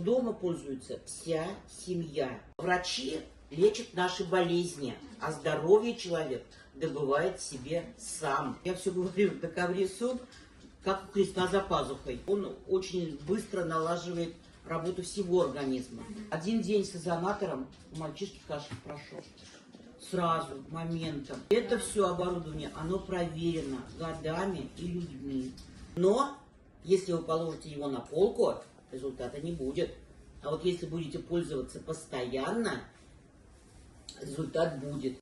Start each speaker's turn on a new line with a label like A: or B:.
A: дома пользуется вся семья. Врачи лечат наши болезни, а здоровье человек добывает себе сам. Я все говорю, декаври-суп, как у креста за пазухой. Он очень быстро налаживает работу всего организма. Один день с изонатором у мальчишки кашель прошел. Сразу, моментом. Это все оборудование, оно проверено годами и людьми. Но, если вы положите его на полку, результата не будет. А вот если будете пользоваться постоянно, результат будет.